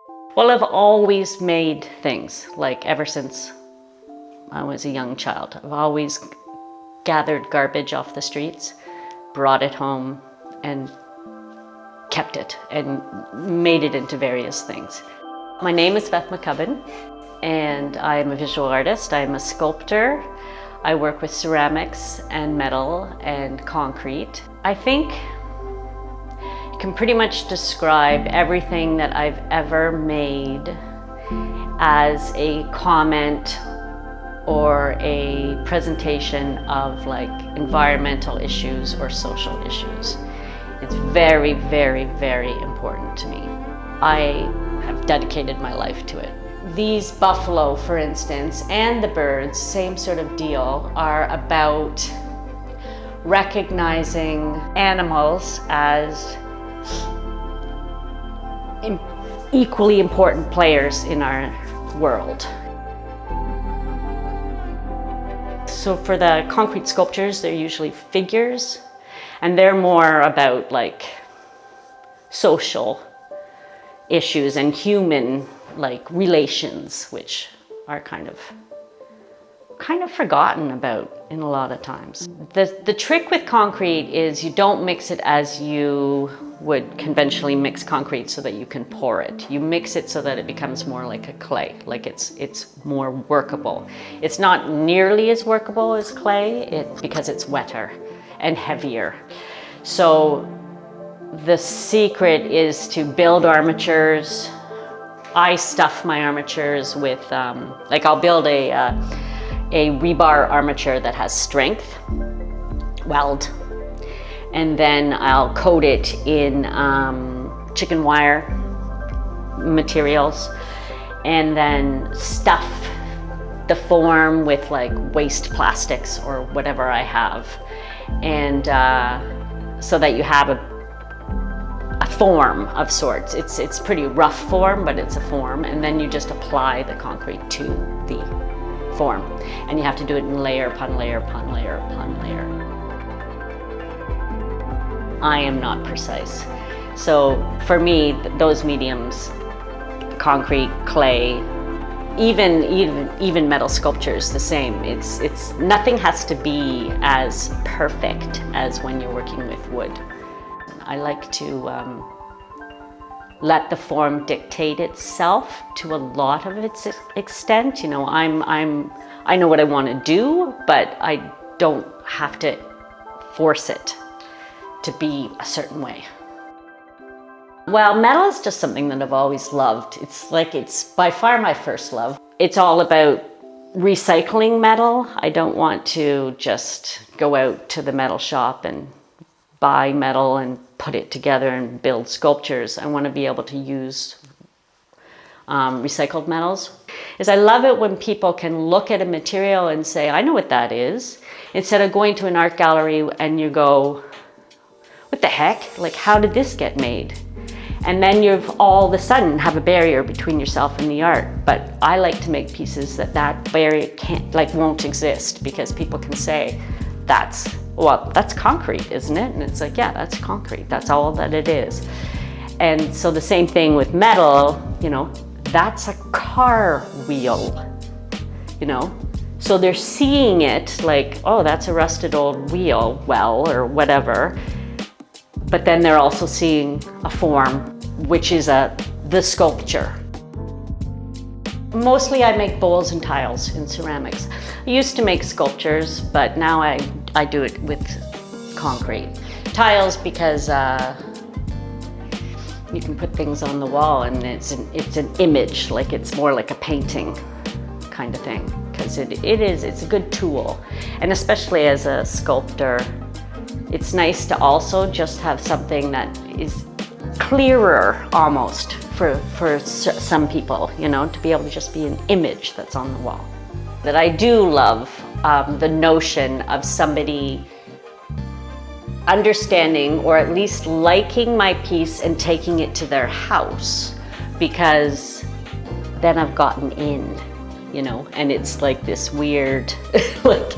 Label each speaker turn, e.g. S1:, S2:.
S1: Well, I've always made things, like ever since I was a young child. I've always gathered garbage off the streets, brought it home, and kept it and made it into various things. My name is Beth McCubbin, and I'm a visual artist. I'm a sculptor. I work with ceramics and metal and concrete. I think you can pretty much describe everything that I've ever made as a comment or a presentation of like environmental issues or social issues. It's very, very, very important to me. I have dedicated my life to it. These buffalo, for instance, and the birds, same sort of deal, are about recognizing animals as equally important players in our world. So for the concrete sculptures, they're usually figures, and they're more about like social issues and human like relations, which are kind of forgotten about in a lot of times. The trick with concrete is you don't mix it as you would conventionally mix concrete so that you can pour it. You mix it so that it becomes more like a clay, like it's more workable. It's not nearly as workable as clay because it's wetter and heavier. So the secret is to build armatures. I stuff my armatures with, like I'll build a rebar armature that has strength, weld, and then I'll coat it in chicken wire materials and then stuff the form with like waste plastics or whatever I have, and so that you have a form of sorts. It's pretty rough form, but it's a form, and then you just apply the concrete to the form, and you have to do it in layer upon layer upon layer upon layer. I am not precise, so for me those mediums, concrete, clay, even metal sculptures, the same. It's nothing has to be as perfect as when you're working with wood. I like to let the form dictate itself to a lot of its extent. You know, I know what I want to do, but I don't have to force it to be a certain way. Well, metal is just something that I've always loved. It's by far my first love. It's all about recycling metal. I don't want to just go out to the metal shop and buy metal and put it together and build sculptures. I want to be able to use recycled metals. I love it when people can look at a material and say, I know what that is, instead of going to an art gallery and you go, what the heck? Like, how did this get made? And then you've all of a sudden have a barrier between yourself and the art. But I like to make pieces that barrier won't exist, because people can say, that's concrete, isn't it? And it's like, yeah, that's concrete. That's all that it is. And so the same thing with metal, you know, that's a car wheel, you know? So they're seeing it like, oh, that's a rusted old wheel, well, or whatever. But then they're also seeing a form, which is the sculpture. Mostly I make bowls and tiles in ceramics. I used to make sculptures, but now I do it with concrete. Tiles because you can put things on the wall and it's an image, like it's more like a painting kind of thing, because it's a good tool. And especially as a sculptor, it's nice to also just have something that is clearer almost for some people, you know, to be able to just be an image that's on the wall. That I do love the notion of somebody understanding or at least liking my piece and taking it to their house, because then I've gotten in, you know, and it's like this weird, like